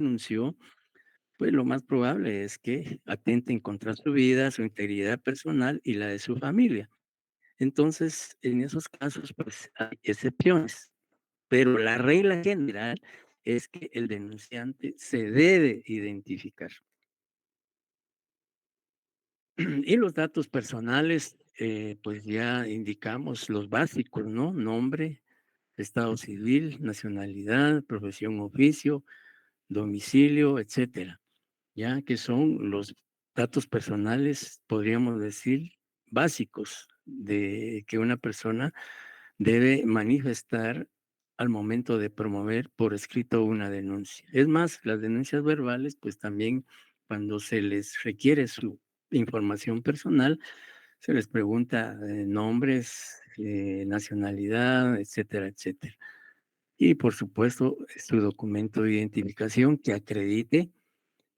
denunció, pues lo más probable es que atenten contra su vida, su integridad personal y la de su familia. Entonces, en esos casos, pues hay excepciones, pero la regla general es que el denunciante se debe identificar. Y los datos personales, pues ya indicamos los básicos, ¿no? Nombre, estado civil, nacionalidad, profesión, oficio, domicilio, etcétera, ya que son los datos personales, podríamos decir, básicos de que una persona debe manifestar al momento de promover por escrito una denuncia. Es más, las denuncias verbales, pues también cuando se les requiere su información personal, se les pregunta nombres, nacionalidad, etcétera, etcétera. Y por supuesto, su documento de identificación que acredite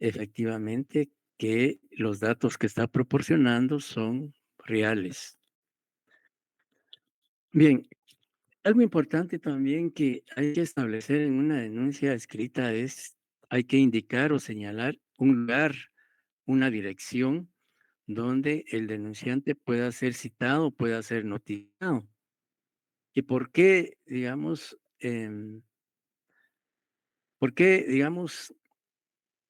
efectivamente que los datos que está proporcionando son reales. Bien, algo importante también que hay que establecer en una denuncia escrita es, hay que indicar o señalar un lugar, una dirección donde el denunciante pueda ser citado, pueda ser notificado. ¿Y por qué, digamos, por qué, digamos,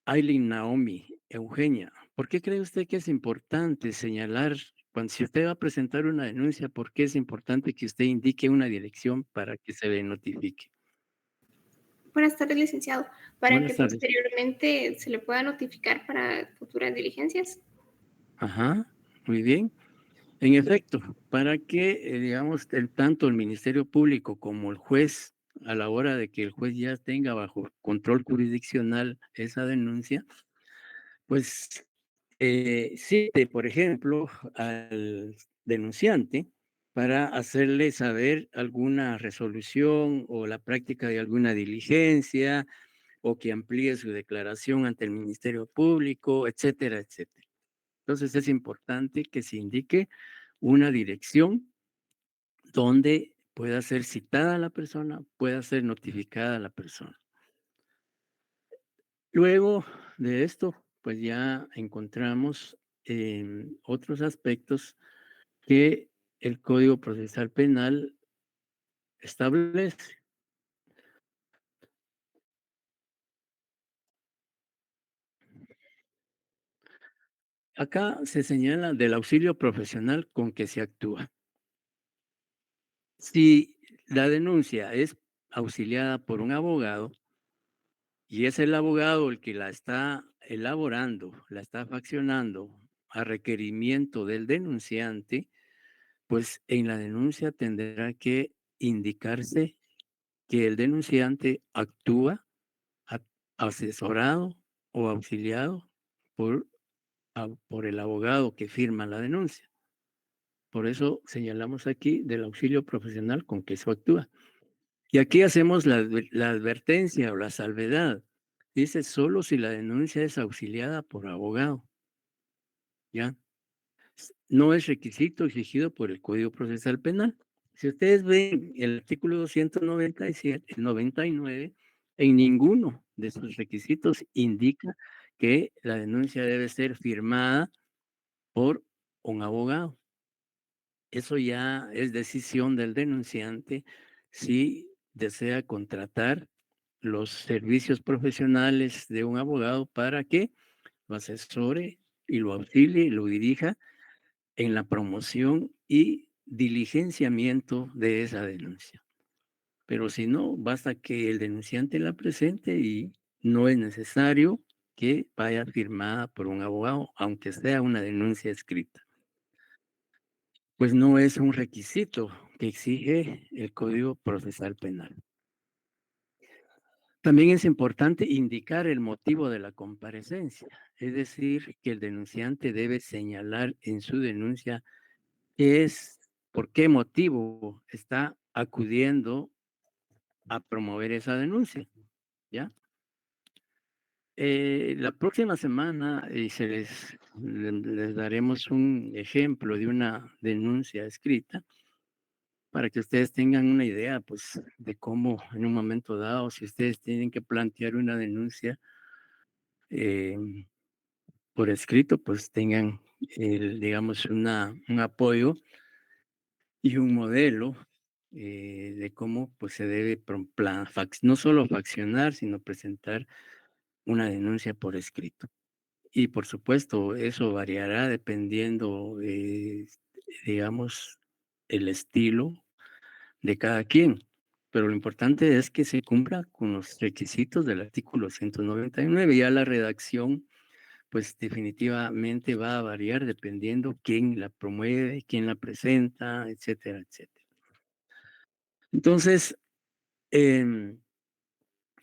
Aileen, Naomi, Eugenia, ¿por qué cree usted que es importante señalar, cuando si usted va a presentar una denuncia, por qué es importante que usted indique una dirección para que se le notifique? Buenas tardes, licenciado. Para que Buenas tardes. posteriormente se le pueda notificar para futuras diligencias. Ajá, muy bien. En efecto, para que, digamos, tanto el Ministerio Público como el juez, a la hora de que el juez ya tenga bajo control jurisdiccional esa denuncia, pues cite, por ejemplo, al denunciante para hacerle saber alguna resolución o la práctica de alguna diligencia o que amplíe su declaración ante el Ministerio Público, etcétera, etcétera. Entonces es importante que se indique una dirección donde pueda ser citada la persona, pueda ser notificada la persona. Luego de esto, pues ya encontramos otros aspectos que el Código Procesal Penal establece. Acá se señala del auxilio profesional con que se actúa. Si la denuncia es auxiliada por un abogado y es el abogado el que la está elaborando, la está faccionando a requerimiento del denunciante, pues en la denuncia tendrá que indicarse que el denunciante actúa a- asesorado o auxiliado por, por el abogado que firma la denuncia. Por eso señalamos aquí del auxilio profesional con que se actúa. Y aquí hacemos la advertencia o la salvedad. Dice solo si la denuncia es auxiliada por abogado. ¿Ya? No es requisito exigido por el Código Procesal Penal. Si ustedes ven el artículo 297, el 99, en ninguno de sus requisitos indica que la denuncia debe ser firmada por un abogado. Eso ya es decisión del denunciante si desea contratar los servicios profesionales de un abogado para que lo asesore y lo auxilie y lo dirija en la promoción y diligenciamiento de esa denuncia. Pero si no, basta que el denunciante la presente y no es necesario que vaya firmada por un abogado, aunque sea una denuncia escrita. Pues no es un requisito que exige el Código Procesal Penal. También es importante indicar el motivo de la comparecencia, es decir, que el denunciante debe señalar en su denuncia qué es, por qué motivo está acudiendo a promover esa denuncia, ¿ya? La próxima semana les daremos un ejemplo de una denuncia escrita para que ustedes tengan una idea, pues, de cómo en un momento dado, si ustedes tienen que plantear una denuncia, em, por escrito, pues tengan, digamos, un apoyo y un modelo de cómo pues, se debe no solo faccionar, sino presentar una denuncia por escrito. Y por supuesto, eso variará dependiendo, digamos, el estilo de cada quien. Pero lo importante es que se cumpla con los requisitos del artículo 199. Ya la redacción, pues definitivamente va a variar dependiendo quién la promueve, quién la presenta, etcétera, etcétera. Entonces, em,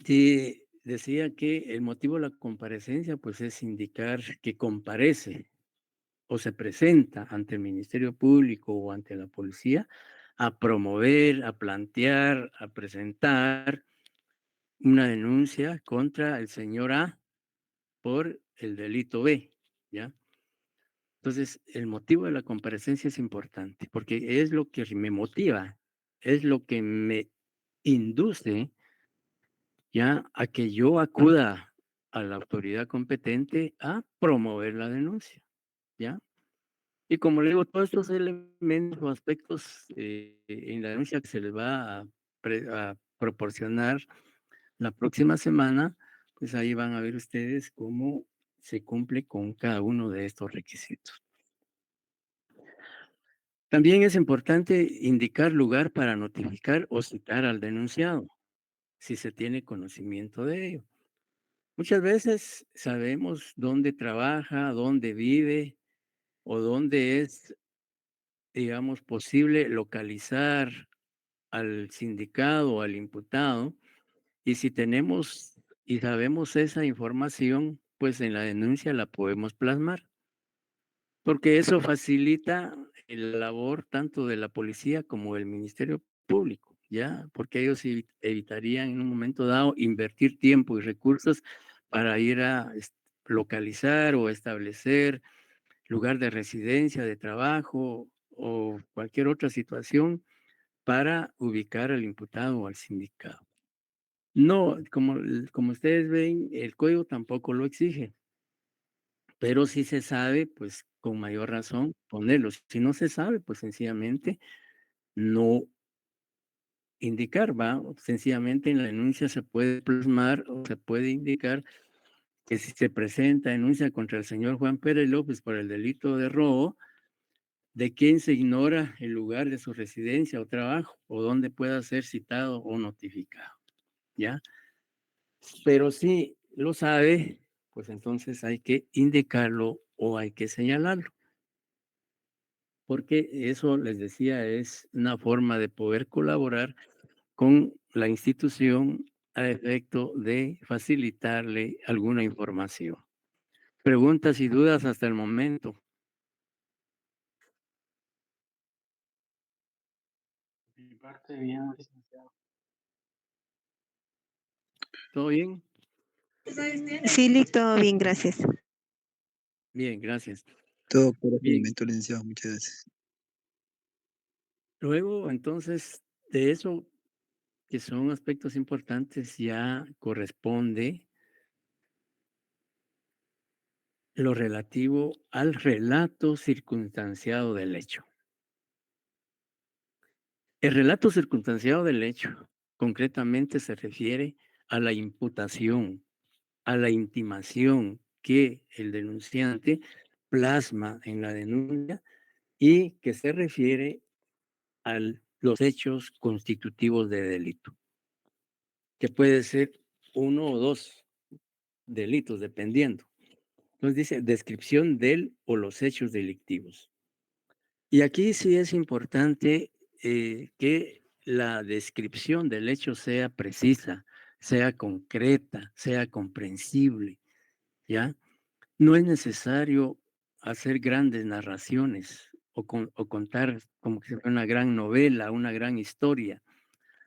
sí, decía que el motivo de la comparecencia, pues es indicar que comparece o se presenta ante el Ministerio Público o ante la policía a promover, a plantear, a presentar una denuncia contra el señor A por el delito B, ¿ya? Entonces, el motivo de la comparecencia es importante porque es lo que me motiva, es lo que me induce ya a que yo acuda a la autoridad competente a promover la denuncia, ¿ya? Y como le digo, todos estos elementos o aspectos en la denuncia que se les va a proporcionar la próxima semana, pues ahí van a ver ustedes cómo se cumple con cada uno de estos requisitos. También es importante indicar lugar para notificar o citar al denunciado, si se tiene conocimiento de ello. Muchas veces sabemos dónde trabaja, dónde vive o dónde es, digamos, posible localizar al sindicado o al imputado, y si tenemos y sabemos esa información, pues en la denuncia la podemos plasmar, porque eso facilita la labor tanto de la policía como del Ministerio Público, ¿ya? Porque ellos evitarían en un momento dado invertir tiempo y recursos para ir a localizar o establecer lugar de residencia, de trabajo o cualquier otra situación para ubicar al imputado o al sindicado. No, como ustedes ven, el código tampoco lo exige, pero si se sabe, pues con mayor razón ponerlo. Si no se sabe, pues sencillamente no indicar, ¿va? Sencillamente en la denuncia se puede plasmar o se puede indicar que si se presenta denuncia contra el señor Juan Pérez López por el delito de robo, de quien se ignora el lugar de su residencia o trabajo o donde pueda ser citado o notificado, ¿ya? Pero si lo sabe, pues entonces hay que indicarlo o hay que señalarlo, porque eso, les decía, es una forma de poder colaborar con la institución a efecto de facilitarle alguna información. Preguntas y dudas hasta el momento. De mi parte, bien, licenciado. ¿Todo bien? Sí, Lick, todo bien, gracias. Bien, gracias. Todo por el Bien, momento, licenciado. Muchas gracias. luego entonces de eso, que son aspectos importantes, ya corresponde lo relativo al relato circunstanciado del hecho. El relato circunstanciado del hecho concretamente se refiere a la imputación, a la intimación que el denunciante plasma en la denuncia y que se refiere a los hechos constitutivos de delito, que puede ser uno o dos delitos, dependiendo. Entonces dice descripción del o los hechos delictivos. Y aquí sí es importante que la descripción del hecho sea precisa, sea concreta, sea comprensible, ¿ya? No es necesario hacer grandes narraciones o contar como que fuera una gran novela, una gran historia,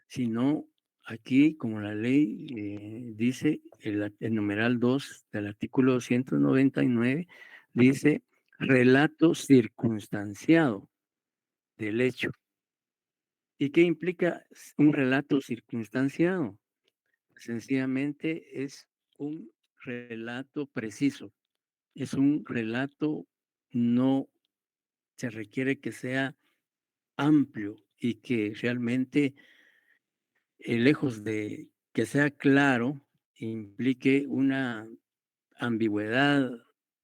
sino aquí, como la ley dice, el numeral 2 del artículo 199, dice relato circunstanciado del hecho. ¿Y qué implica un relato circunstanciado? Sencillamente es un relato preciso, es un relato, no se requiere que sea amplio y que realmente, lejos de que sea claro, implique una ambigüedad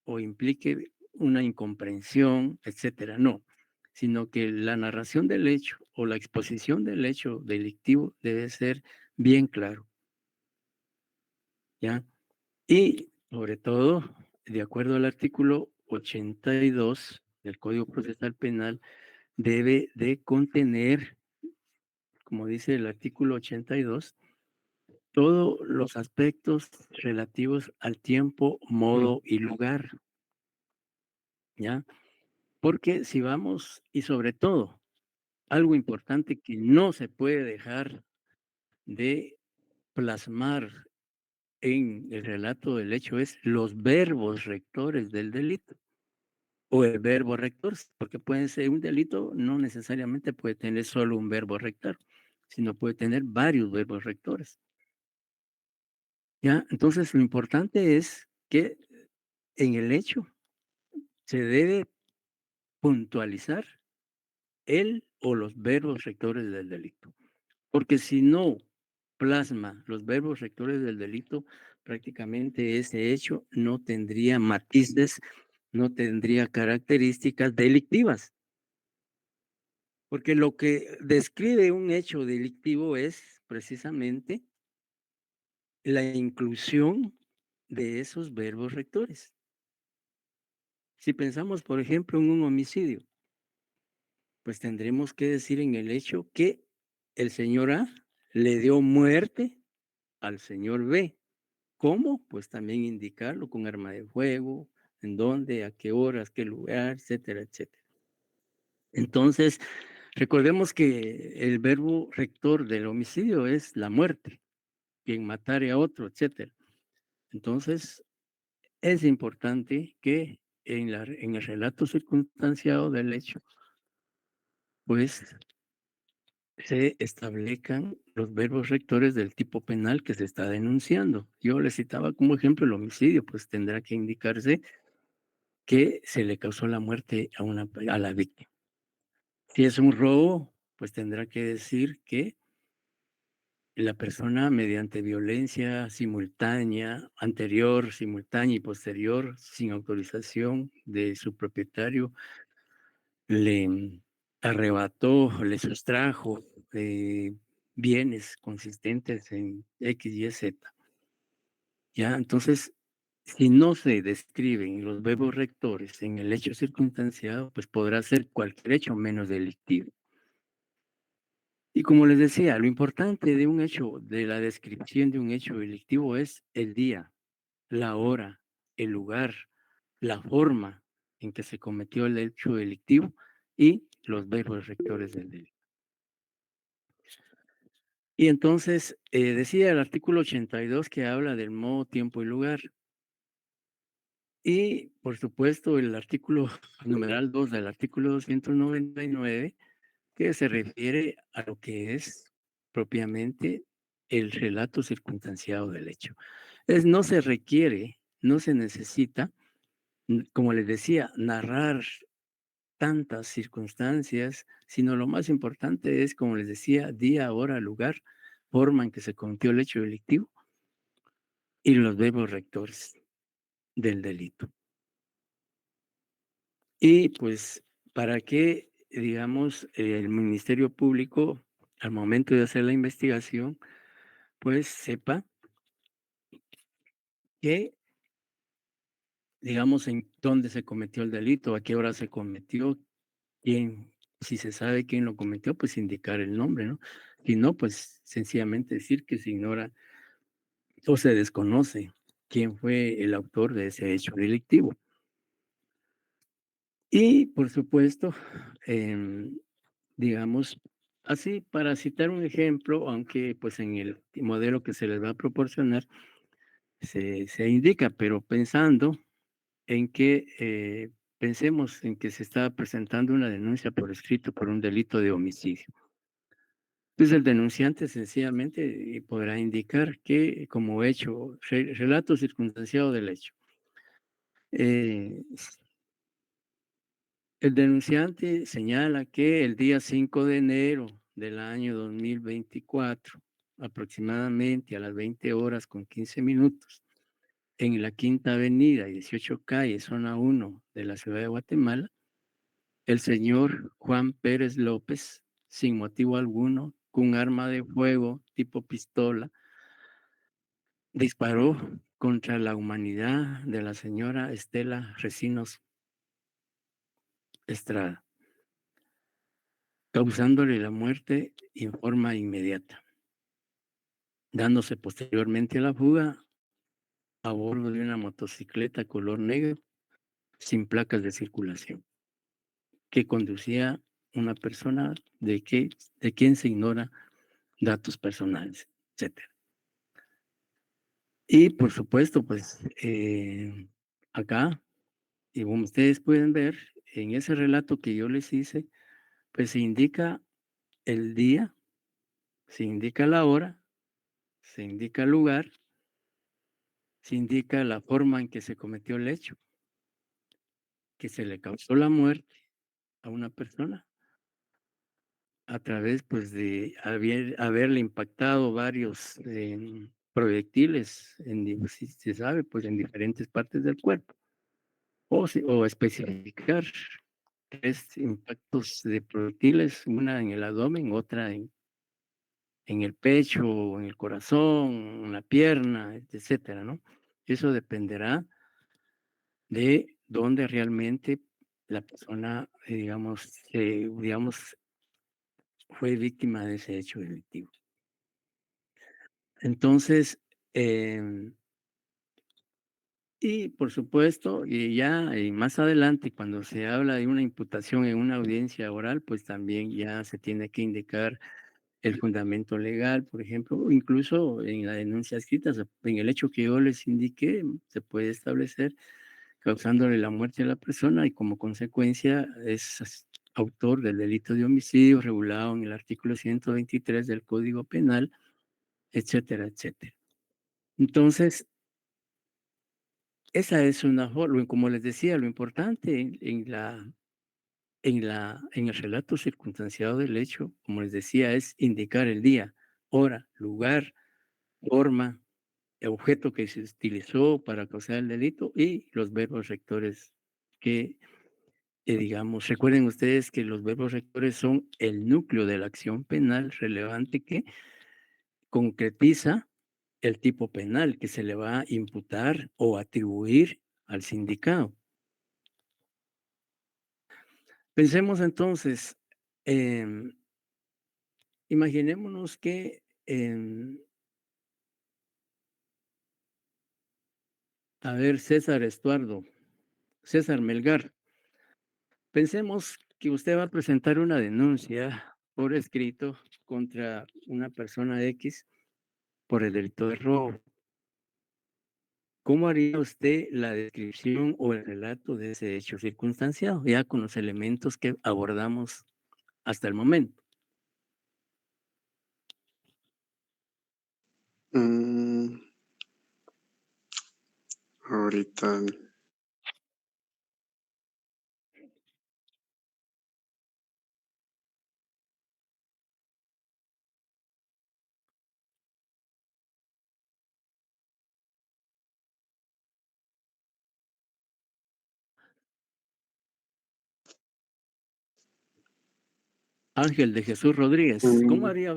o implique una incomprensión, etcétera. No, sino que la narración del hecho o la exposición del hecho delictivo debe ser bien claro, ¿ya? Y sobre todo, de acuerdo al artículo 82 del Código Procesal Penal, debe de contener, como dice el artículo 82, todos los aspectos relativos al tiempo, modo y lugar, ¿ya? Porque si vamos, y sobre todo, algo importante que no se puede dejar de plasmar en el relato del hecho es los verbos rectores del delito o el verbo rector, porque puede ser un delito, no necesariamente puede tener solo un verbo rector, sino puede tener varios verbos rectores. ¿Ya? Entonces, lo importante es que en el hecho se debe puntualizar el o los verbos rectores del delito, porque si no plasma los verbos rectores del delito, prácticamente ese hecho no tendría matices, no tendría características delictivas, porque lo que describe un hecho delictivo es precisamente la inclusión de esos verbos rectores. Si pensamos, por ejemplo, en un homicidio, pues tendremos que decir en el hecho que el señor A le dio muerte al señor B. ¿Cómo? Pues también indicarlo con arma de fuego, en dónde, a qué horas, qué lugar, etcétera, etcétera. Entonces, recordemos que el verbo rector del homicidio es la muerte, quien matare a otro, etcétera. Entonces, es importante que en el relato circunstanciado del hecho, pues se establezcan los verbos rectores del tipo penal que se está denunciando. Yo le citaba como ejemplo el homicidio, pues tendrá que indicarse que se le causó la muerte a la víctima. Si es un robo, pues tendrá que decir que la persona mediante violencia simultánea, anterior, simultánea y posterior, sin autorización de su propietario, le arrebató, le sustrajo bienes consistentes en X, Y, Z. ¿Ya? Entonces, si no se describen los verbos rectores en el hecho circunstanciado, pues podrá ser cualquier hecho menos delictivo. Y como les decía, lo importante de un hecho, de la descripción de un hecho delictivo es el día, la hora, el lugar, la forma en que se cometió el hecho delictivo y los verbos rectores del delito. Y entonces, decía el artículo 82 que habla del modo, tiempo y lugar. Y, por supuesto, el artículo numeral 2 del artículo 299, que se refiere a lo que es propiamente el relato circunstanciado del hecho. No se requiere, no se necesita, como les decía, narrar tantas circunstancias, sino lo más importante es, como les decía, día, hora, lugar, forma en que se cometió el hecho delictivo y los verbos rectores del delito. Y pues, para que, digamos, el Ministerio Público, al momento de hacer la investigación, pues sepa que, digamos, en dónde se cometió el delito, a qué hora se cometió, quién, si se sabe quién lo cometió, pues indicar el nombre, ¿no? Si no, pues sencillamente decir que se ignora o se desconoce quién fue el autor de ese hecho delictivo. Y, por supuesto, digamos, así para citar un ejemplo, aunque pues en el modelo que se les va a proporcionar se indica, pero pensando en que pensemos en que se está presentando una denuncia por escrito por un delito de homicidio. Pues el denunciante sencillamente podrá indicar que como hecho, relato circunstanciado del hecho. El denunciante señala que el día 5 de enero del año 2024, aproximadamente a las 20 horas con 15 minutos, en la Quinta Avenida, 18 calle, zona 1 de la ciudad de Guatemala, el señor Juan Pérez López, sin motivo alguno, con arma de fuego tipo pistola, disparó contra la humanidad de la señora Estela Recinos Estrada, causándole la muerte en forma inmediata, dándose posteriormente a la fuga a bordo de una motocicleta color negro sin placas de circulación, que conducía una persona de quien se ignora datos personales, etcétera. Y por supuesto, pues acá, y como ustedes pueden ver, en ese relato que yo les hice, pues se indica el día, se indica la hora, se indica el lugar, se indica la forma en que se cometió el hecho, que se le causó la muerte a una persona a través, pues, de haberle impactado varios proyectiles, si se sabe, pues, en diferentes partes del cuerpo. O especificar 3 impactos de proyectiles, una en el abdomen, otra en el pecho, en el corazón, en la pierna, etcétera, ¿no? Eso dependerá de dónde realmente la persona, digamos, fue víctima de ese hecho delictivo. Entonces, y por supuesto, y más adelante, cuando se habla de una imputación en una audiencia oral, pues también ya se tiene que indicar el fundamento legal, por ejemplo, o incluso en la denuncia escrita, en el hecho que yo les indiqué, se puede establecer causándole la muerte a la persona y como consecuencia es autor del delito de homicidio regulado en el artículo 123 del Código Penal, etcétera, etcétera. Entonces, esa es una forma, como les decía, lo importante en el relato circunstanciado del hecho, como les decía, es indicar el día, hora, lugar, forma, el objeto que se utilizó para causar el delito y los verbos rectores que, digamos, recuerden ustedes que los verbos rectores son el núcleo de la acción penal relevante que concretiza el tipo penal que se le va a imputar o atribuir al sindicado. Pensemos entonces, imaginémonos que, a ver, César Melgar, pensemos que usted va a presentar una denuncia por escrito contra una persona X por el delito de robo. ¿Cómo haría usted la descripción o el relato de ese hecho circunstanciado, ya con los elementos que abordamos hasta el momento? Mm, ahorita, Ángel de Jesús Rodríguez, mm, cómo haría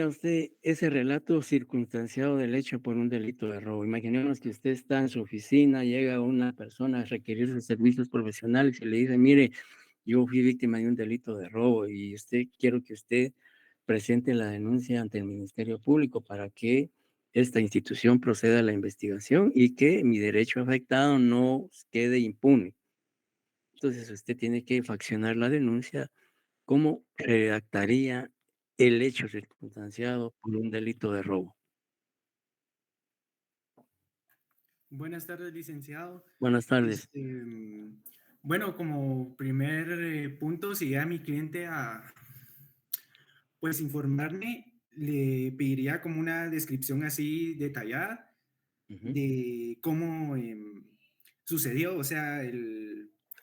usted ese relato circunstanciado del hecho por un delito de robo? Imaginemos que usted está en su oficina, llega una persona a requerir sus servicios profesionales y le dice, mire, yo fui víctima de un delito de robo y quiero que usted presente la denuncia ante el Ministerio Público para que esta institución proceda a la investigación y que mi derecho afectado no quede impune. Entonces usted tiene que faccionar la denuncia. ¿Cómo redactaría el hecho circunstanciado por un delito de robo? Buenas tardes, licenciado. Buenas tardes. Bueno, como primer punto, si llega mi cliente pues informarme, le pediría como una descripción así detallada Ujú. de cómo sucedió, o sea,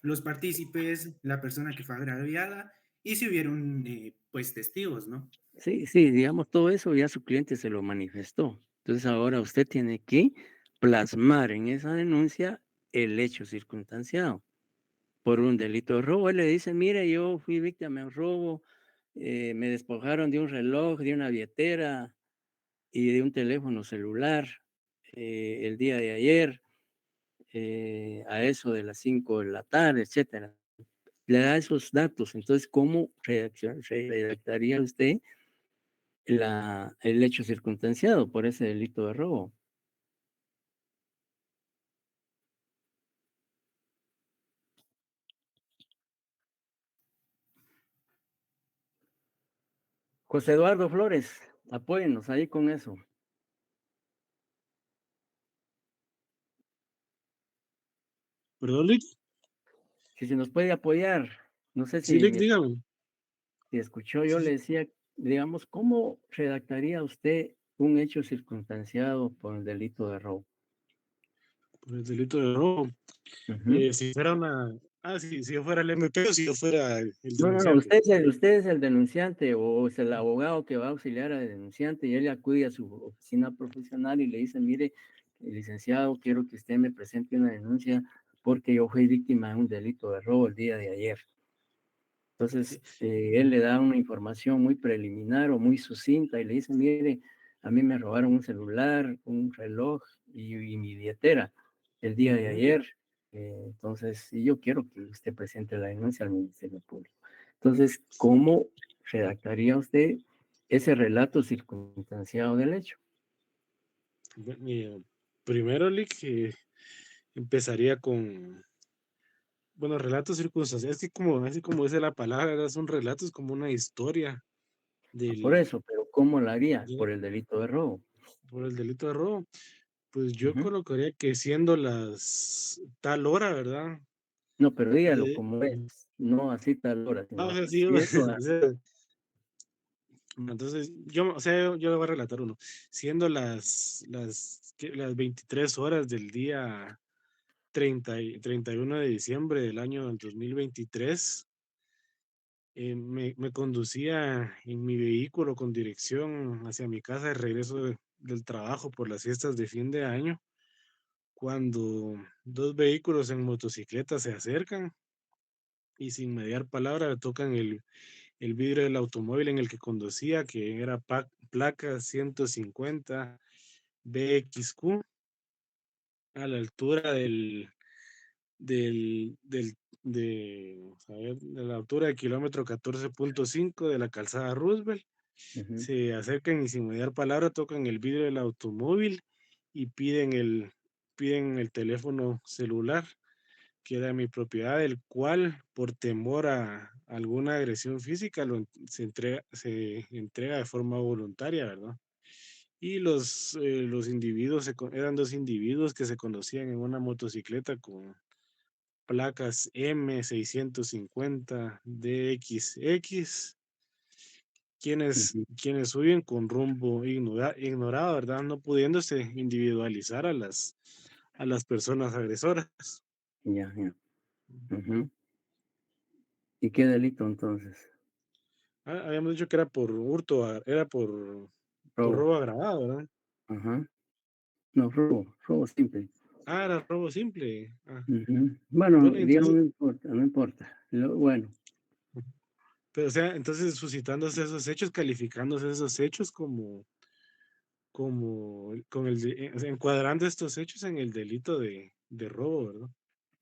los partícipes, la persona que fue agraviada y si hubieron pues testigos, ¿no? Sí, sí, digamos, todo eso ya su cliente se lo manifestó. Entonces ahora usted tiene que plasmar en esa denuncia el hecho circunstanciado por un delito de robo. Él le dice, mire, yo fui víctima de un robo, me despojaron de un reloj, de una billetera y de un teléfono celular el día de ayer, a eso de las 5 de la tarde, etcétera. Le da esos datos. Entonces, ¿cómo redactaría usted el hecho circunstanciado por ese delito de robo? José Eduardo Flores, apóyennos ahí con eso. Perdón, Lick. Si se nos puede apoyar, no sé Sí, si, Lick, dígame. si escuchó, yo Sí, le sí, decía, digamos, ¿cómo redactaría usted un hecho circunstanciado por el delito de robo? por el delito de robo. Ujú. Si fuera una. Ah, sí, si yo fuera el MP o si yo fuera el No, no, no, denunciante. usted es el denunciante o es el abogado que va a auxiliar al denunciante y él acude a su oficina profesional y le dice, mire, licenciado, quiero que usted me presente una denuncia porque yo fui víctima de un delito de robo el día de ayer. Sí, Entonces, él le da una información muy preliminar o muy sucinta y le dice, mire, a mí me robaron un celular, un reloj y mi billetera el día de ujú. ayer. Entonces, y yo quiero que usted presente la denuncia al Ministerio Público. Entonces, ¿cómo redactaría usted ese relato circunstanciado del hecho? Primero, Lick, empezaría con. Bueno, relatos circunstanciales. Así como dice la palabra, ¿verdad? Son relatos como una historia Por del, eso, pero ¿cómo la haría? de- Por el delito de robo. por el delito de robo. Pues yo Ujú. colocaría que siendo las tal hora, ¿verdad? No, pero dígalo De, como es, no así tal hora, o sino sea, sí, siendo o sea, entonces, o sea, yo le voy a relatar uno. Siendo las 23 horas del día 31 de diciembre del año 2023, me conducía en mi vehículo con dirección hacia mi casa de regreso del trabajo por las fiestas de fin de año, cuando dos vehículos en motocicleta se acercan y sin mediar palabra tocan el vidrio del automóvil en el que conducía, que era placa 150 BXQ, a la altura de la altura del kilómetro 14.5 de la calzada Roosevelt. Ujú. Se acercan y sin mediar palabra tocan el vidrio del automóvil y piden el teléfono celular que era mi propiedad, el cual por temor a alguna agresión física se entrega de forma voluntaria, ¿verdad? Y los individuos eran dos individuos que se conocían en una motocicleta con placas M650 DXX, Ujú. quienes huyen con rumbo ignorado, ¿verdad? No pudiéndose individualizar a las personas agresoras. Ya, ya. Ujú. ¿Y qué delito entonces? Habíamos dicho que era por hurto, era por Robo. robo agravado, ¿verdad? Ajá. No, robo, robo simple. Era robo simple. Ujú. Bueno, Bueno, digamos, entonces, no importa, no importa. Bueno, pero o sea, entonces suscitándose esos hechos, calificándose esos hechos o sea, encuadrando estos hechos en el delito de robo, ¿verdad?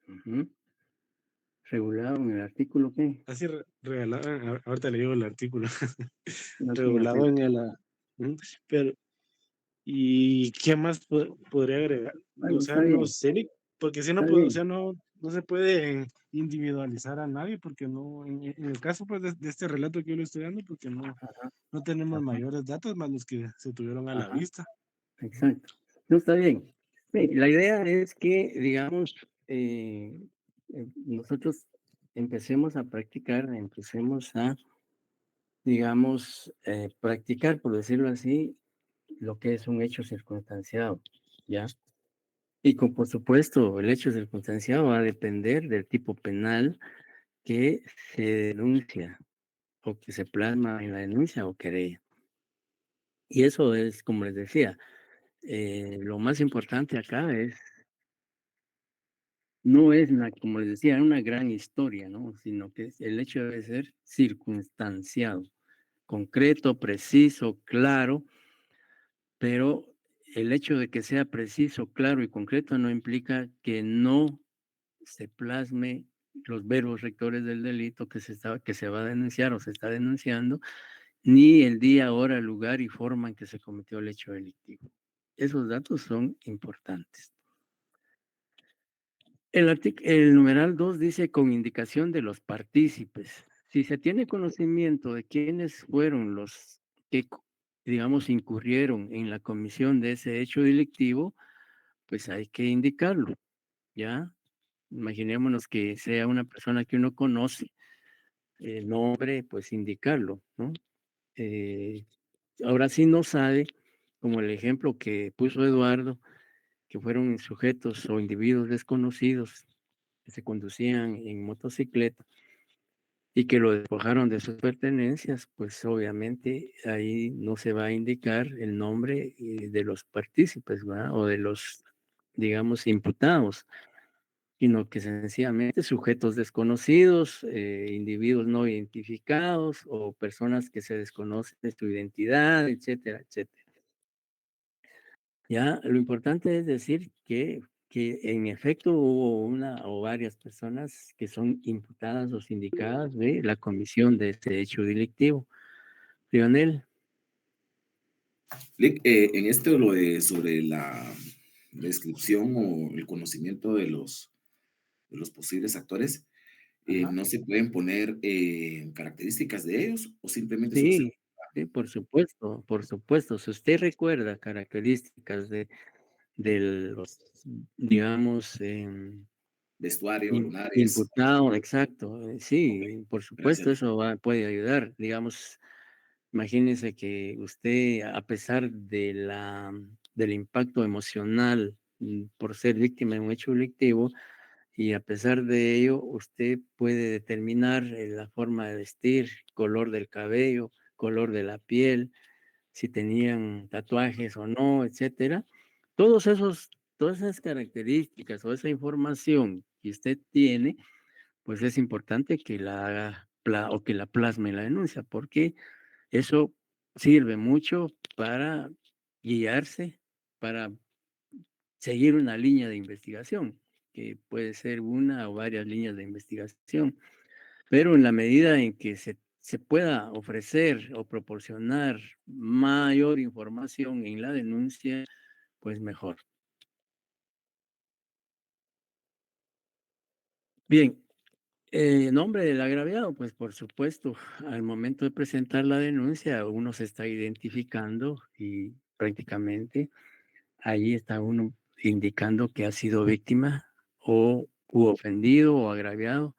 ujú. Regulado en el artículo qué. Así regalado, ahorita le digo el artículo, No tiene regulado apellido. en ujú, pero, ¿y qué más podría agregar? O Bueno, sea, está no bien, sé, porque si no, está o bien. sea, no se puede individualizar a nadie, porque no, en el caso pues, de este relato que yo le estoy dando, porque Ajá, no tenemos ajá, mayores datos más los que se tuvieron a la ajá, vista. exacto. No, está bien. Sí, la idea es que, digamos, nosotros empecemos a practicar, empecemos a digamos, practicar, por decirlo así, lo que es un hecho circunstanciado, ¿ya? Y por supuesto, el hecho circunstanciado va a depender del tipo penal que se denuncia o que se plasma en la denuncia o querella. Y eso es, como les decía, lo más importante acá no es como les decía, una gran historia, ¿no? Sino que el hecho debe ser circunstanciado, concreto, preciso, claro, pero el hecho de que sea preciso, claro y concreto no implica que no se plasme los verbos rectores del delito que se va a denunciar o se está denunciando, ni el día, hora, lugar y forma en que se cometió el hecho delictivo. Esos datos son importantes. El numeral 2 dice con indicación de los partícipes. Si se tiene conocimiento de quiénes fueron los que, digamos, incurrieron en la comisión de ese hecho delictivo, pues hay que indicarlo, ¿ya? Imaginémonos que sea una persona que uno conoce, el nombre, pues indicarlo, ¿no? Eh, Ahora sí no sabe, como el ejemplo que puso Eduardo, que fueron sujetos o individuos desconocidos que se conducían en motocicleta y que lo despojaron de sus pertenencias, pues obviamente ahí no se va a indicar el nombre de los partícipes, ¿verdad? O de los, digamos, imputados, sino que sencillamente sujetos desconocidos, individuos no identificados o personas que se desconocen de su identidad, etcétera, etcétera. Ya, lo importante es decir que en efecto hubo una o varias personas que son imputadas o sindicadas de la comisión de este hecho delictivo. Lionel. En esto lo de sobre la descripción o el conocimiento de los posibles actores, Ajá. ¿no se pueden poner características de ellos o simplemente solo se Sí, sí, por supuesto, por supuesto. Si usted recuerda características de los, digamos, vestuario, lunares? imputado, exacto, sí, por supuesto, Gracias. eso puede ayudar. Digamos, imagínese que usted, a pesar del impacto emocional por ser víctima de un hecho delictivo, y a pesar de ello, usted puede determinar la forma de vestir, color del cabello, color de la piel, si tenían tatuajes o no, etcétera. Todas esas características o esa información que usted tiene, pues es importante que la haga o que la plasme en la denuncia, porque eso sirve mucho para guiarse, para seguir una línea de investigación, que puede ser una o varias líneas de investigación, pero en la medida en que se pueda ofrecer o proporcionar mayor información en la denuncia, pues mejor. Bien, nombre del agraviado, pues por supuesto, al momento de presentar la denuncia, uno se está identificando y prácticamente ahí está uno indicando que ha sido víctima o u ofendido o agraviado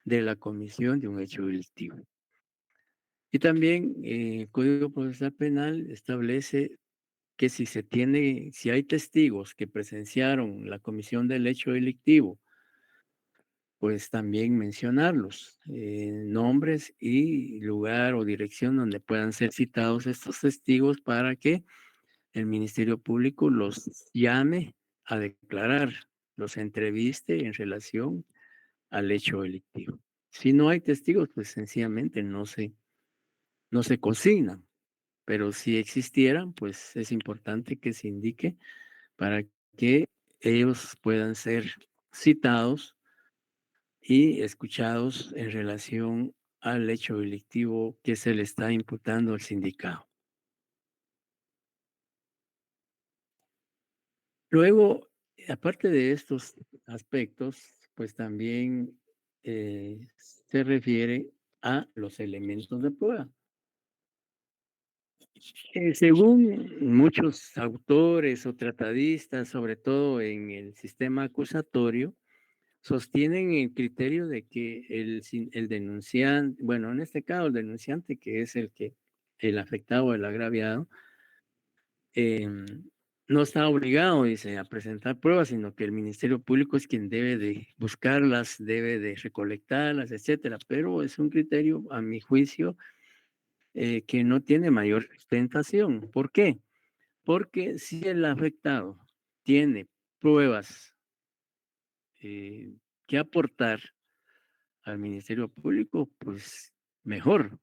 de la comisión de un hecho delictivo. Y también el Código Procesal Penal establece que si hay testigos que presenciaron la comisión del hecho delictivo, pues también mencionarlos, nombres y lugar o dirección donde puedan ser citados estos testigos para que el Ministerio Público los llame a declarar, los entreviste en relación al hecho delictivo. Si no hay testigos, pues sencillamente no se consignan, pero si existieran, pues es importante que se indique para que ellos puedan ser citados y escuchados en relación al hecho delictivo que se le está imputando al sindicado. Luego, aparte de estos aspectos, pues también se refiere a los elementos de prueba. Según muchos autores o tratadistas, sobre todo en el sistema acusatorio, sostienen el criterio de que el denunciante, bueno, en este caso el denunciante, que es el afectado, el agraviado, em, no está obligado, dice, a presentar pruebas, sino que el Ministerio Público es quien debe de buscarlas, debe de recolectarlas, etcétera. Pero es un criterio, a mi juicio, que no tiene mayor sustentación. ¿Por qué? Porque si el afectado tiene pruebas que aportar al Ministerio Público, pues mejor,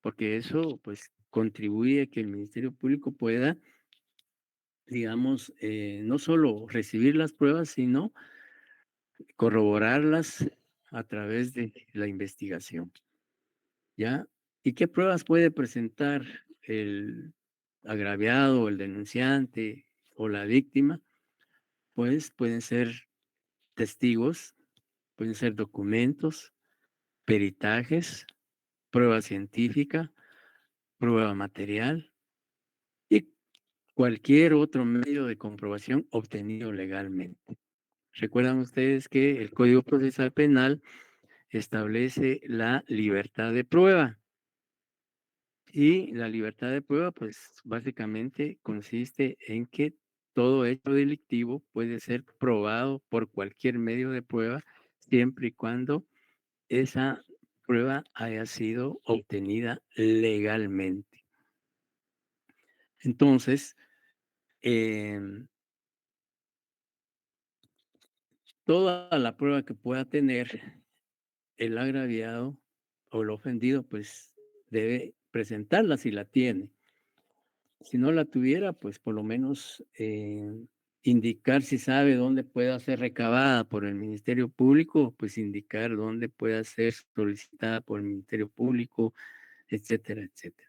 porque eso pues contribuye a que el Ministerio Público pueda, digamos, no solo recibir las pruebas, sino corroborarlas a través de la investigación, ¿ya? ¿Y qué pruebas puede presentar el agraviado, el denunciante o la víctima? Pues pueden ser testigos, pueden ser documentos, peritajes, prueba científica, prueba material y cualquier otro medio de comprobación obtenido legalmente. Recuerdan ustedes que el Código Procesal Penal establece la libertad de prueba. Y la libertad de prueba, pues básicamente consiste en que todo hecho delictivo puede ser probado por cualquier medio de prueba, siempre y cuando esa prueba haya sido obtenida legalmente. Entonces, em, toda la prueba que pueda tener el agraviado o el ofendido, pues debe presentarla si la tiene. Si no la tuviera, pues por lo menos indicar si sabe dónde pueda ser recabada por el Ministerio Público, pues indicar dónde pueda ser solicitada por el Ministerio Público, etcétera, etcétera.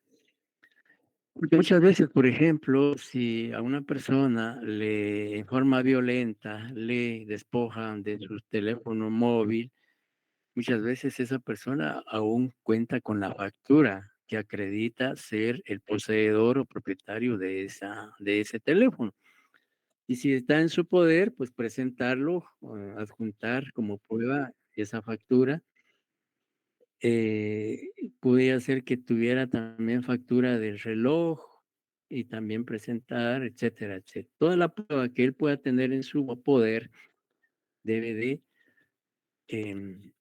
Porque muchas veces, por ejemplo, si a una persona le en forma violenta le despojan de su teléfono móvil, muchas veces esa persona aún cuenta con la factura que acredita ser el poseedor o propietario de ese teléfono. Y si está en su poder, pues presentarlo, adjuntar como prueba esa factura. Eh, Podría ser que tuviera también factura del reloj y también presentar, etcétera, etcétera. Toda la prueba que él pueda tener en su poder debe de em,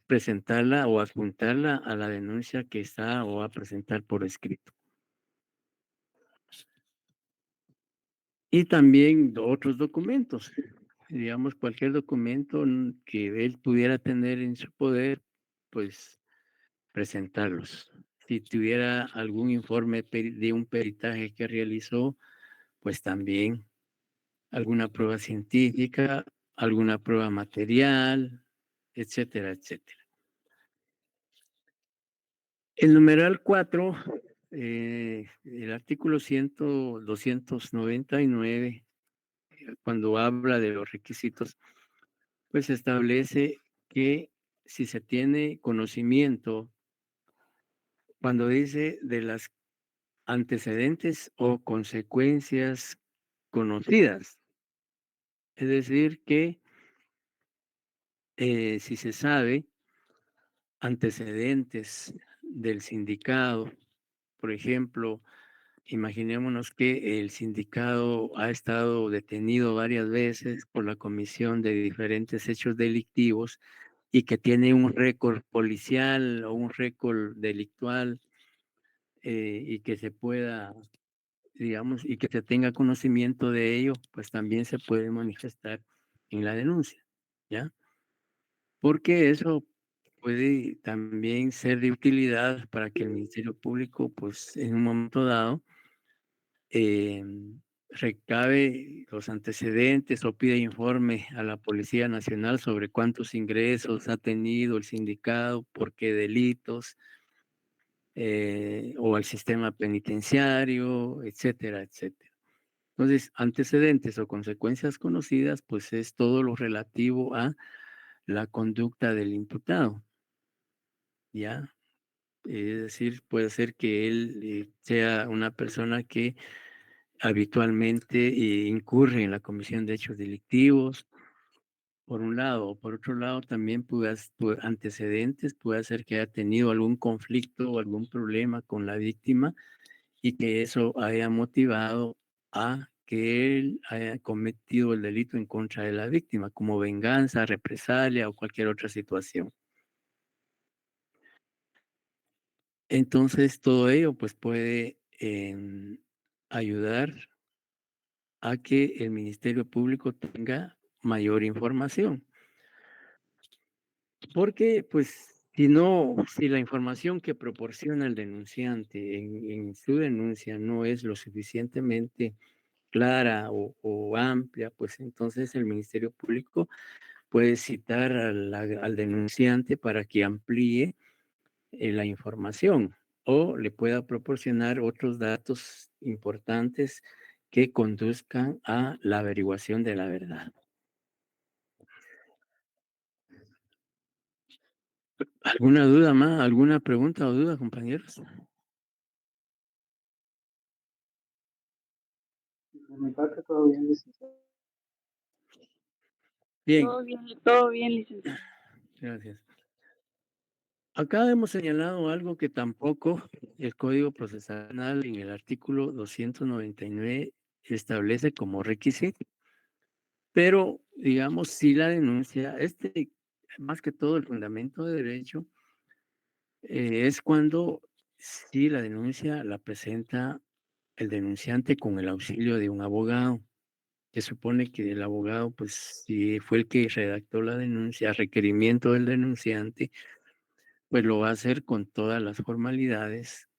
presentarla o adjuntarla a la denuncia que está o a presentar por escrito. Y también otros documentos, digamos, cualquier documento que él pudiera tener en su poder, pues presentarlos. Si tuviera algún informe de un peritaje que realizó, pues también alguna prueba científica, alguna prueba material, etcétera, etcétera. El numeral 4, el artículo 299, cuando habla de los requisitos, pues establece que si se tiene conocimiento, cuando dice de las antecedentes o consecuencias conocidas, es decir, que si se sabe antecedentes del sindicado, por ejemplo, imaginémonos que el sindicado ha estado detenido varias veces por la comisión de diferentes hechos delictivos y que tiene un récord policial o un récord delictual y que se pueda, digamos, y que se tenga conocimiento de ello, pues también se puede manifestar en la denuncia, ¿ya? Porque eso puede también ser de utilidad para que el Ministerio Público, pues en un momento dado, recabe los antecedentes o pide informe a la Policía Nacional sobre cuántos ingresos ha tenido el sindicato, por qué delitos, o al sistema penitenciario, etcétera, etcétera. Entonces, antecedentes o consecuencias conocidas, pues es todo lo relativo a la conducta del imputado, ¿ya? Es decir, puede ser que él sea una persona que habitualmente incurre en la comisión de hechos delictivos por un lado. Por otro lado, también antecedentes, puede ser que haya tenido algún conflicto o algún problema con la víctima y que eso haya motivado a que él haya cometido el delito en contra de la víctima, como venganza, represalia o cualquier otra situación. Entonces, todo ello pues puede ayudar a que el Ministerio Público tenga mayor información. Porque, pues, si la información que proporciona el denunciante en su denuncia no es lo suficientemente clara o amplia, pues entonces el Ministerio Público puede citar al denunciante para que amplíe la información o le pueda proporcionar otros datos importantes que conduzcan a la averiguación de la verdad. ¿Alguna duda más? ¿Alguna pregunta o duda, compañeros? Por mi parte, todo bien, licenciado. Bien, Todo bien, licenciado. gracias. Acá hemos señalado algo que tampoco el Código Procesal Penal en el artículo 299 establece como requisito. Pero, digamos, si la denuncia, más que todo el fundamento de derecho, es cuando si la denuncia la presenta el denunciante con el auxilio de un abogado. Se supone que el abogado, pues, si fue el que redactó la denuncia a requerimiento del denunciante, pues lo va a hacer con todas las formalidades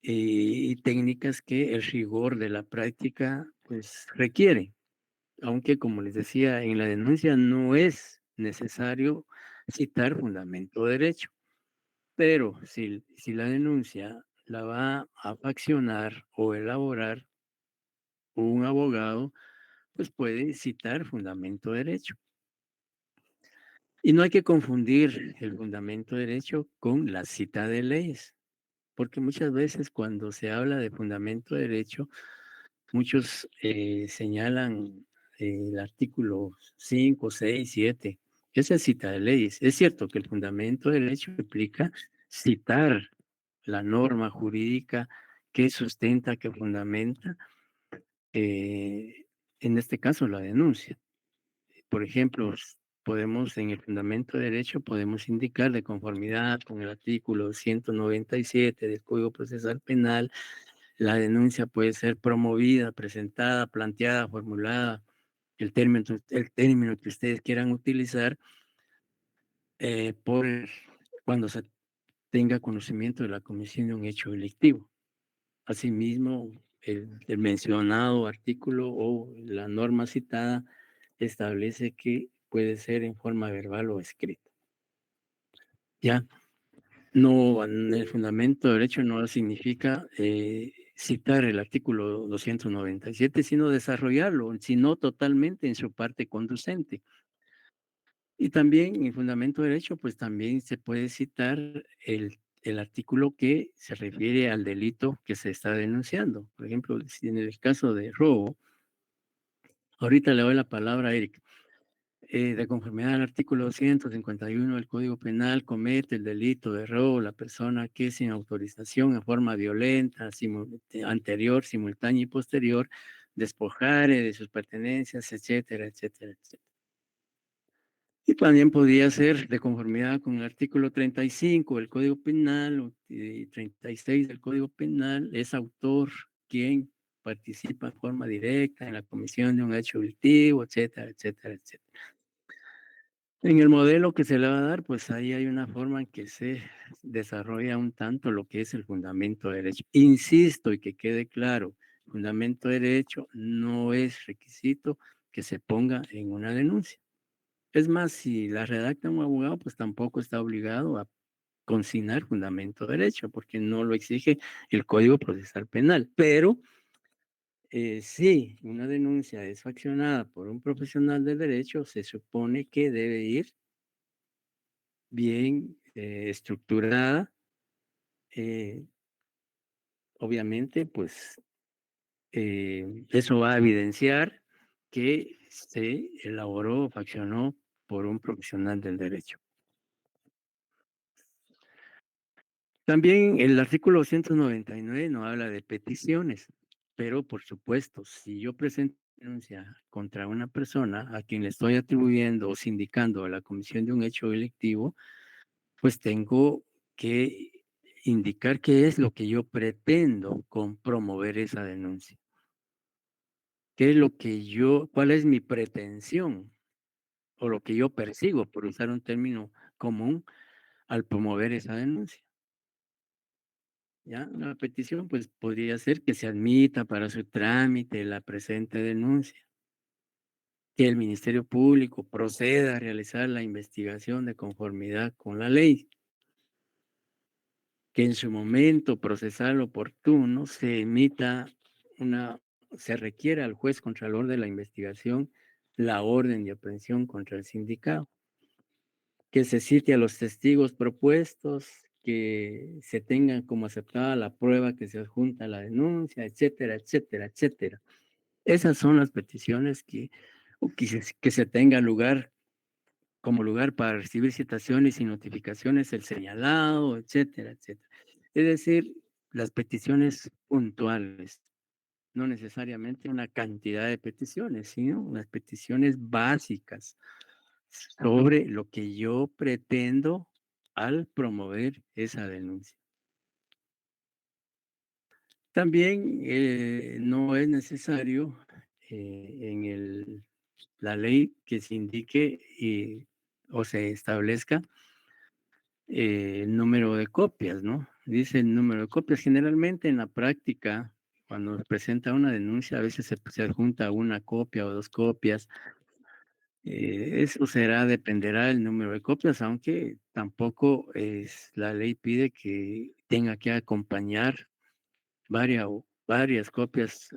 y técnicas que el rigor de la práctica, pues, requiere. Aunque, como les decía, en la denuncia no es necesario citar fundamento derecho, pero si la denuncia la va a faccionar o elaborar un abogado, pues puede citar fundamento derecho. Y no hay que confundir el fundamento derecho con la cita de leyes, porque muchas veces cuando se habla de fundamento derecho, muchos señalan el artículo 5, 6, 7. Esa es cita de leyes. Es cierto que el fundamento de derecho implica citar la norma jurídica que sustenta, que fundamenta, en este caso, la denuncia. Por ejemplo, en el fundamento de derecho, podemos indicar de conformidad con el artículo 197 del Código Procesal Penal, la denuncia puede ser promovida, presentada, planteada, formulada, el término que ustedes quieran utilizar, cuando se tenga conocimiento de la comisión de un hecho delictivo. Asimismo, el mencionado artículo o la norma citada establece que puede ser en forma verbal o escrita. Ya, no, en el fundamento de derecho no significa citar el artículo 297, sino desarrollarlo, sino totalmente en su parte conducente. Y también en el fundamento de derecho, pues también se puede citar el artículo que se refiere al delito que se está denunciando. Por ejemplo, si en el caso de robo, ahorita le doy la palabra a Eric. De conformidad al artículo 151 del Código Penal, comete el delito de robo la persona que sin autorización en forma violenta, anterior, simultánea y posterior, despojare de sus pertenencias, etcétera, etcétera, etcétera. Y también podría ser de conformidad con el artículo 35 del Código Penal y 36 del Código Penal, es autor quien participa en forma directa en la comisión de un hecho delictivo, etcétera, etcétera, etcétera. En el modelo que se le va a dar, pues ahí hay una forma en que se desarrolla un tanto lo que es el fundamento de derecho. Insisto y que quede claro, fundamento de derecho no es requisito que se ponga en una denuncia. Es más, si la redacta un abogado, pues tampoco está obligado a consignar fundamento de derecho, porque no lo exige el Código Procesal Penal. Pero si una denuncia es faccionada por un profesional del derecho, se supone que debe ir bien estructurada. Obviamente, pues eso va a evidenciar que se elaboró o faccionó por un profesional del derecho. También el artículo 299 no habla de peticiones, pero por supuesto, si yo presento denuncia contra una persona a quien le estoy atribuyendo o sindicando a la comisión de un hecho delictivo, pues tengo que indicar qué es lo que yo pretendo con promover esa denuncia. ¿Qué es lo que cuál es mi pretensión o lo que yo persigo, por usar un término común, al promover esa denuncia? ¿Ya? La petición, pues, podría ser que se admita para su trámite la presente denuncia, que el Ministerio Público proceda a realizar la investigación de conformidad con la ley, que en su momento procesal oportuno se requiera al juez contralor de la investigación la orden de aprehensión contra el sindicado, que se cite a los testigos propuestos, que se tenga como aceptada la prueba que se adjunta a la denuncia, etcétera, etcétera, etcétera. Esas son las peticiones que se tenga como lugar para recibir citaciones y notificaciones el señalado, etcétera, etcétera. Es decir, las peticiones puntuales, no necesariamente una cantidad de peticiones, sino las peticiones básicas sobre lo que yo pretendo al promover esa denuncia. También no es necesario en la ley que se indique o se establezca el número de copias, ¿no? Dice el número de copias. Generalmente en la práctica, cuando se presenta una denuncia, a veces se adjunta una copia o dos copias. Eso dependerá del número de copias, aunque tampoco la ley pide que tenga que acompañar varias copias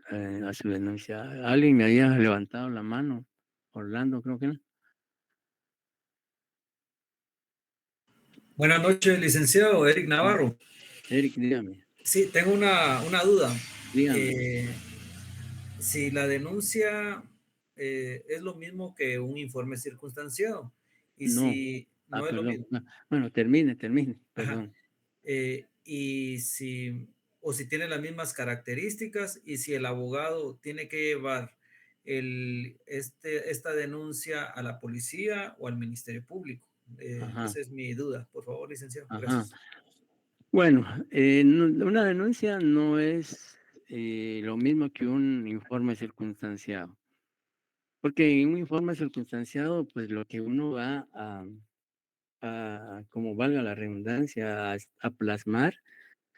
a su denuncia. Alguien me había levantado la mano, Orlando, creo que no. Buenas noches, licenciado Eric Navarro. Eric, dígame. Sí, tengo una duda. Dígame. Si la denuncia es lo mismo que un informe circunstanciado, y No. si no es lo Perdón. mismo. Bueno, termine, Ajá. perdón. Y si tiene las mismas características, y si el abogado tiene que llevar esta denuncia a la policía o al Ministerio Público. Esa es mi duda. Por favor, licenciado. Gracias. Bueno, una denuncia no es lo mismo que un informe circunstanciado. Porque en un informe circunstanciado, pues lo que uno va como valga la redundancia, a plasmar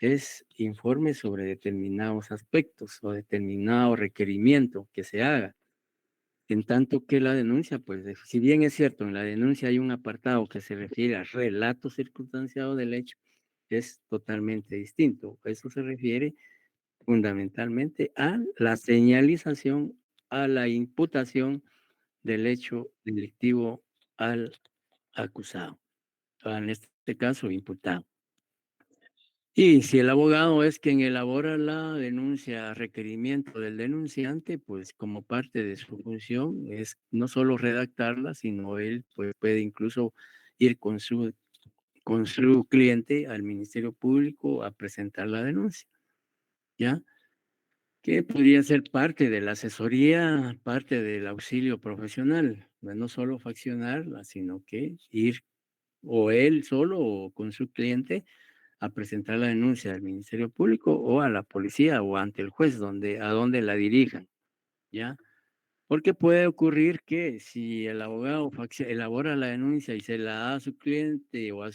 es informe sobre determinados aspectos o determinado requerimiento que se haga. En tanto que la denuncia, pues si bien es cierto, en la denuncia hay un apartado que se refiere al relato circunstanciado del hecho, es totalmente distinto. Eso se refiere fundamentalmente a la señalización, a la imputación del hecho delictivo al acusado, en este caso imputado. Y si el abogado es quien elabora la denuncia a requerimiento del denunciante, pues como parte de su función es no solo redactarla, sino él pues, puede incluso ir con su cliente al Ministerio Público a presentar la denuncia, ¿ya? Que podría ser parte de la asesoría, parte del auxilio profesional, no solo faccionarla, sino que ir o él solo o con su cliente a presentar la denuncia al Ministerio Público o a la policía o ante el juez a donde la dirijan, ¿ya? Porque puede ocurrir que si el abogado elabora la denuncia y se la da a su cliente o a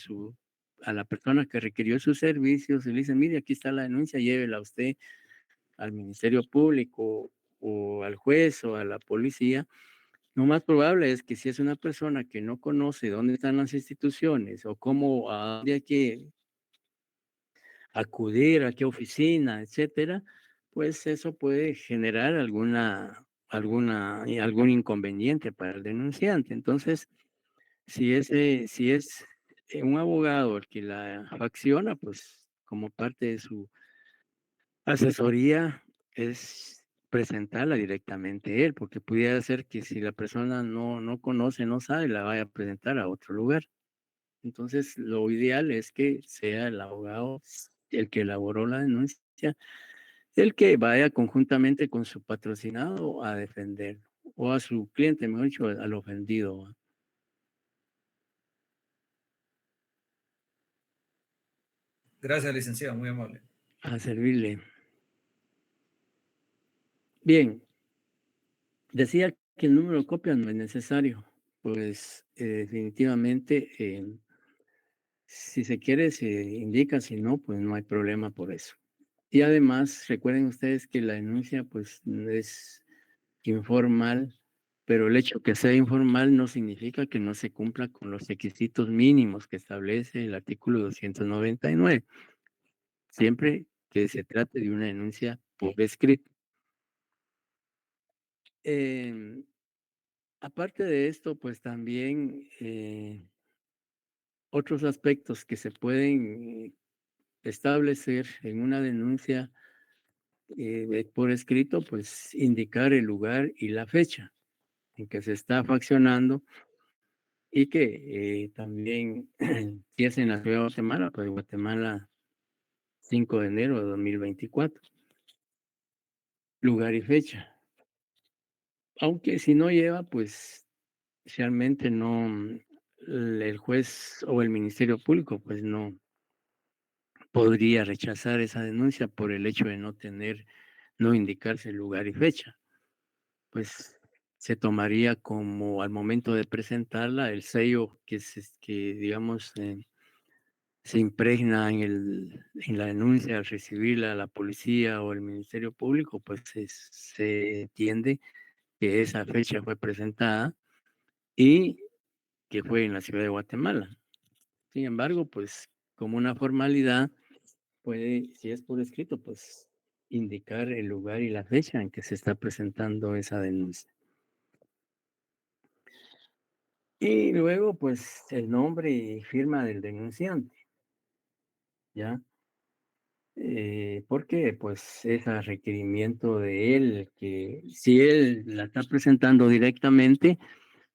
la persona que requirió sus servicios y le dice, mire, aquí está la denuncia, llévela usted al Ministerio Público o al juez o a la policía, lo más probable es que si es una persona que no conoce dónde están las instituciones o a dónde hay que acudir, a qué oficina, etcétera, pues eso puede generar algún inconveniente para el denunciante. Entonces, si es un abogado el que la facciona, pues como parte de su asesoría es presentarla directamente él, porque pudiera ser que si la persona no conoce, no sabe, la vaya a presentar a otro lugar. Entonces, lo ideal es que sea el abogado, el que elaboró la denuncia, el que vaya conjuntamente con su patrocinado a defender, o a su cliente, mejor dicho, al ofendido. ¿Va? Gracias, licenciado, muy amable. A servirle. Bien, decía que el número de copia no es necesario, pues definitivamente si se quiere se indica, si no, pues no hay problema por eso. Y además, recuerden ustedes que la denuncia pues no es informal, pero el hecho que sea informal no significa que no se cumpla con los requisitos mínimos que establece el artículo 299, siempre que se trate de una denuncia por escrito. Aparte de esto, pues también otros aspectos que se pueden establecer en una denuncia por escrito, pues indicar el lugar y la fecha en que se está faccionando y que también, si es en la ciudad de Guatemala, pues Guatemala 5 de enero de 2024, lugar y fecha. Aunque si no lleva, pues realmente no, el juez o el Ministerio Público, pues no podría rechazar esa denuncia por el hecho de no indicarse el lugar y fecha. Pues se tomaría como al momento de presentarla el sello que digamos, se impregna en la denuncia al recibirla la policía o el Ministerio Público, pues se entiende que esa fecha fue presentada y que fue en la ciudad de Guatemala. Sin embargo, pues como una formalidad, puede, si es por escrito, pues indicar el lugar y la fecha en que se está presentando esa denuncia. Y luego, pues el nombre y firma del denunciante, ¿ya? Porque pues es a requerimiento de él, que si él la está presentando directamente,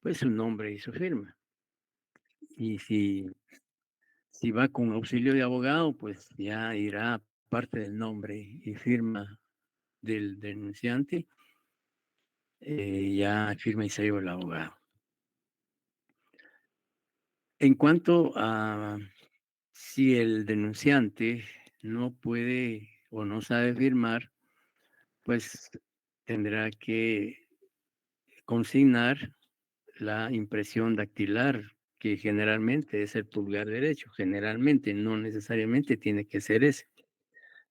pues su nombre y su firma. Y si va con auxilio de abogado, pues ya irá parte del nombre y firma del denunciante, ya firma y sello el abogado. En cuanto a si el denunciante no puede o no sabe firmar, pues tendrá que consignar la impresión dactilar, que generalmente es el pulgar derecho, generalmente, no necesariamente tiene que ser ese.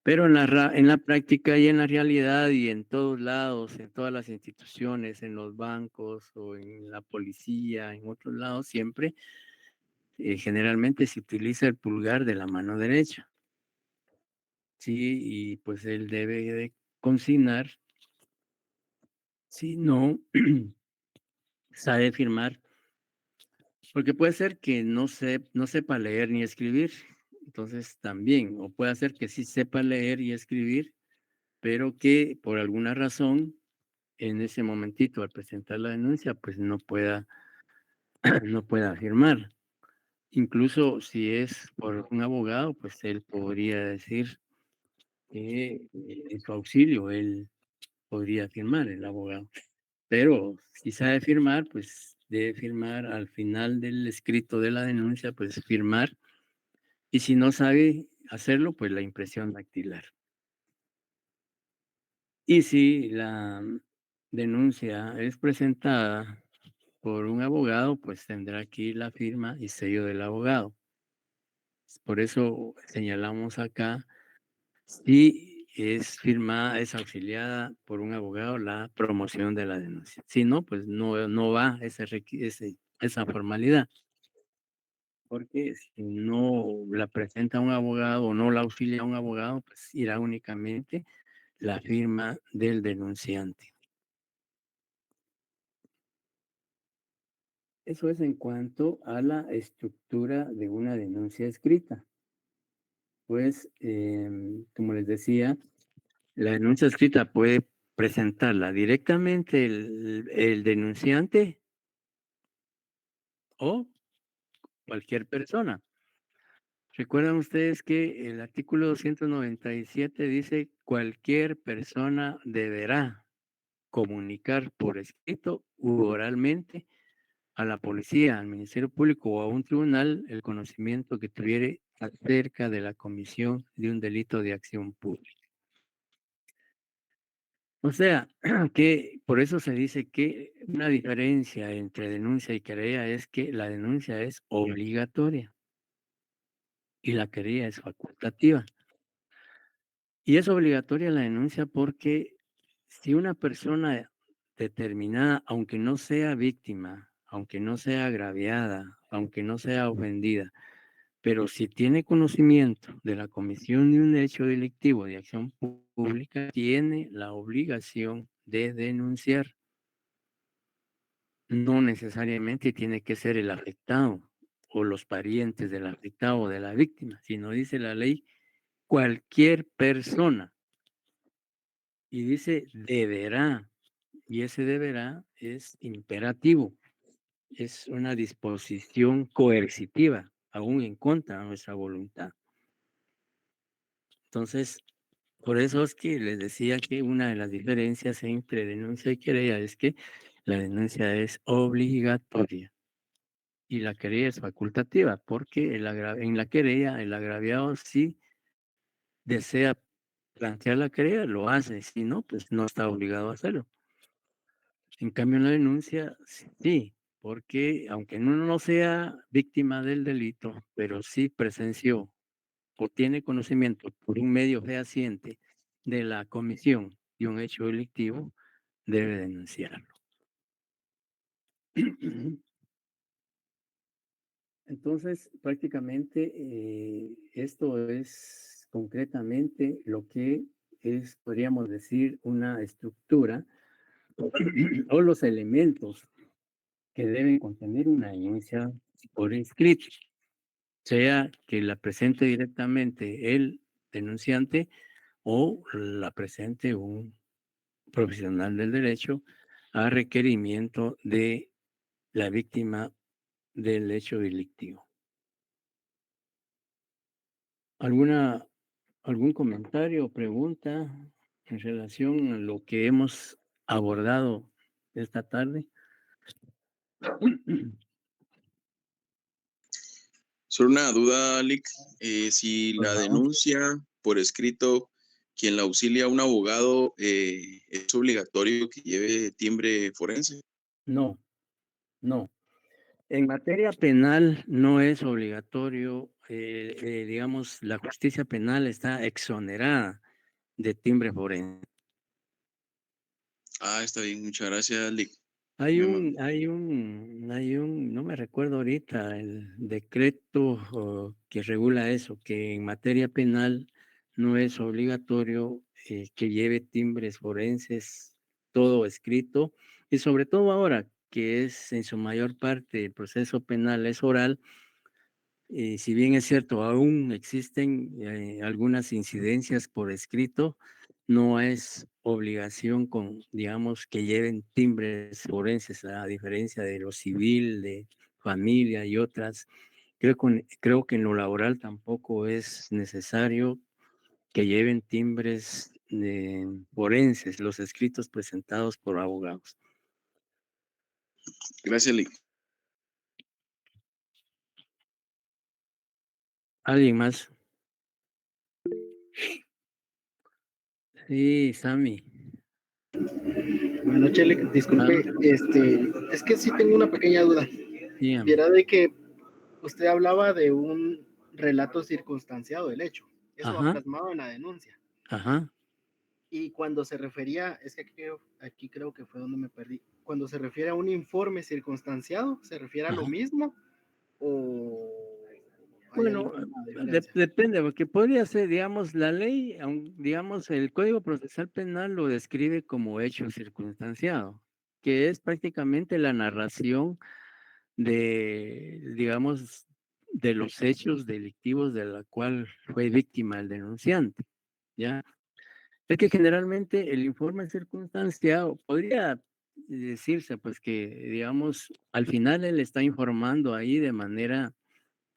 Pero en la práctica y en la realidad y en todos lados, en todas las instituciones, en los bancos o en la policía, en otros lados, siempre generalmente se utiliza el pulgar de la mano derecha. Sí, y pues él debe de consignar, si no sabe firmar, porque puede ser que no sepa leer ni escribir, entonces también, o puede ser que sí sepa leer y escribir, pero que por alguna razón en ese momentito al presentar la denuncia, pues no pueda, no pueda firmar. Incluso si es por un abogado, pues él podría decir que en su auxilio él podría firmar, el abogado. Pero si sabe firmar, pues debe firmar al final del escrito de la denuncia, pues firmar. Y si no sabe hacerlo, pues la impresión dactilar. Y si la denuncia es presentada por un abogado, pues tendrá aquí la firma y sello del abogado. Por eso señalamos acá, si es firmada, es auxiliada por un abogado la promoción de la denuncia. Si no, pues no va esa formalidad. Porque si no la presenta un abogado o no la auxilia un abogado, pues irá únicamente la firma del denunciante. Eso es en cuanto a la estructura de una denuncia escrita. Pues, como les decía, la denuncia escrita puede presentarla directamente el denunciante o cualquier persona. Recuerdan ustedes que el artículo 297 dice cualquier persona deberá comunicar por escrito u oralmente a la policía, al Ministerio Público o a un tribunal el conocimiento que tuviere acerca de la comisión de un delito de acción pública. O sea, que por eso se dice que una diferencia entre denuncia y querella es que la denuncia es obligatoria y la querella es facultativa. Y es obligatoria la denuncia porque si una persona determinada, aunque no sea víctima, aunque no sea agraviada, aunque no sea ofendida, pero si tiene conocimiento de la comisión de un hecho delictivo de acción pública, tiene la obligación de denunciar. No necesariamente tiene que ser el afectado o los parientes del afectado o de la víctima, sino dice la ley cualquier persona. Y dice deberá, y ese deberá es imperativo, es una disposición coercitiva, aún en contra de nuestra voluntad. Entonces, por eso es que les decía que una de las diferencias entre denuncia y querella es que la denuncia es obligatoria y la querella es facultativa, porque en la querella el agraviado sí desea plantear la querella, lo hace, si no, pues no está obligado a hacerlo. En cambio, en la denuncia, sí, porque aunque uno no sea víctima del delito, pero sí presenció o tiene conocimiento por un medio fehaciente de la comisión de un hecho delictivo, debe denunciarlo. Entonces, prácticamente esto es concretamente lo que es, podríamos decir, una estructura o los elementos que deben contener una denuncia por escrito, sea que la presente directamente el denunciante o la presente un profesional del derecho a requerimiento de la víctima del hecho delictivo. ¿Algún comentario o pregunta en relación a lo que hemos abordado esta tarde? Solo una duda, Lick. Si Por la favor. denuncia por escrito, quien la auxilia a un abogado, ¿es obligatorio que lleve timbre forense? No, no. En materia penal no es obligatorio, digamos, la justicia penal está exonerada de timbre forense. Ah, está bien, muchas gracias, Lick. No me recuerdo ahorita el decreto que regula eso, que en materia penal no es obligatorio que lleve timbres forenses, todo escrito, y sobre todo ahora que es en su mayor parte el proceso penal es oral, si bien es cierto, aún existen algunas incidencias por escrito, no es obligación digamos, que lleven timbres forenses, a diferencia de lo civil, de familia y otras. Creo que en lo laboral tampoco es necesario que lleven timbres forenses, los escritos presentados por abogados. Gracias, Lick. ¿Alguien más? Sí, Sammy. Buenas noches, disculpe, es que sí tengo una pequeña duda. Dígame. Viera de que usted hablaba de un relato circunstanciado del hecho. Eso va Ajá. plasmado en la denuncia. Ajá. Y cuando se refería, es que aquí creo que fue donde me perdí. Cuando se refiere a un informe circunstanciado, ¿se refiere a lo Ajá. mismo o hay Bueno, alguna diferencia? depende, porque podría ser, digamos, la ley, digamos, el Código Procesal Penal lo describe como hecho circunstanciado, que es prácticamente la narración digamos, de los hechos delictivos de la cual fue víctima el denunciante, ¿ya? Es que generalmente el informe circunstanciado podría decirse, pues que, digamos, al final él está informando ahí de manera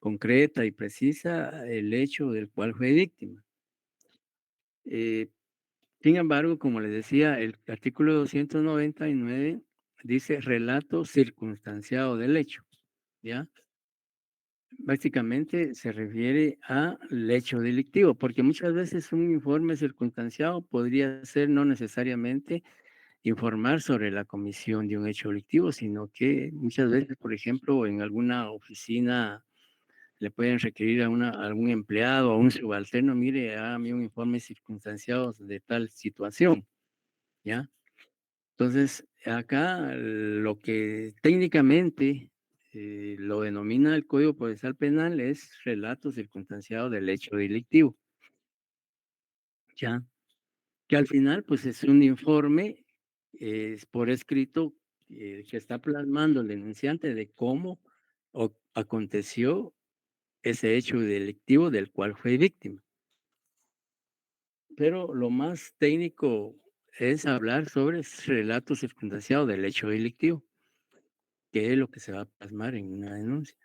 concreta y precisa el hecho del cual fue víctima. Sin embargo, como les decía, el artículo 299 dice relato circunstanciado del hecho, ¿ya? Básicamente se refiere al hecho delictivo, porque muchas veces un informe circunstanciado podría ser no necesariamente informar sobre la comisión de un hecho delictivo, sino que muchas veces, por ejemplo, en alguna oficina le pueden requerir a algún empleado o un subalterno, mire, hágame un informe circunstanciado de tal situación, ¿ya? Entonces, acá lo que técnicamente lo denomina el Código Procesal Penal es relato circunstanciado del hecho delictivo, ¿ya? Que al final, pues es un informe por escrito que está plasmando el denunciante de cómo aconteció ese hecho delictivo del cual fue víctima. Pero lo más técnico es hablar sobre relato circunstanciado del hecho delictivo, que es lo que se va a plasmar en una denuncia.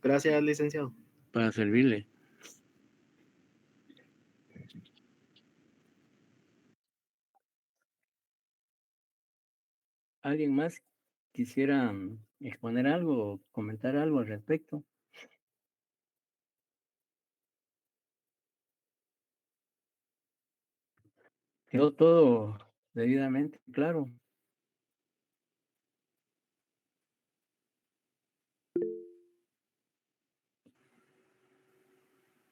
Gracias, licenciado. Para servirle. ¿Alguien más quisiera exponer algo o comentar algo al respecto? ¿Quedó todo debidamente claro?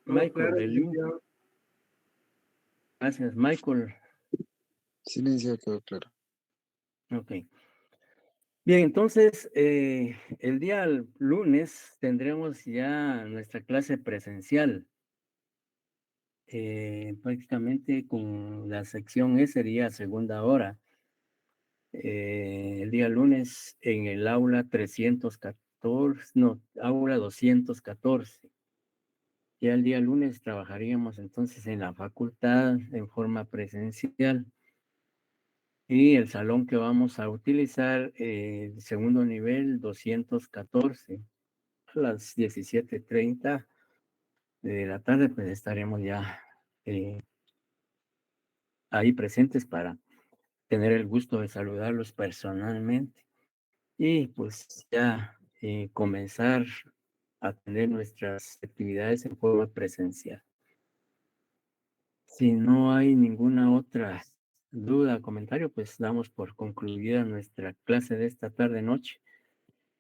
Michael, del link. Gracias, Michael. Silencio, quedó claro. Ok. Bien, entonces, el día lunes tendremos ya nuestra clase presencial. Prácticamente con la sección E sería segunda hora. El día lunes en el aula 314, no, aula 214. Ya el día lunes trabajaríamos entonces en la facultad en forma presencial. Y el salón que vamos a utilizar, segundo nivel 214, a las 17:30 de la tarde, pues estaremos ya ahí presentes para tener el gusto de saludarlos personalmente y pues ya comenzar a tener nuestras actividades en forma presencial. Si no hay ninguna otra duda, comentario, pues damos por concluida nuestra clase de esta tarde-noche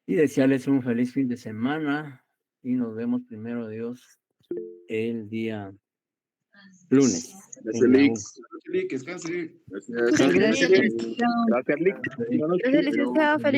y desearles un feliz fin de semana y nos vemos primero Dios el día lunes. Gracias, Lix. Descanse. Gracias. Gracias, licenciado. Feliz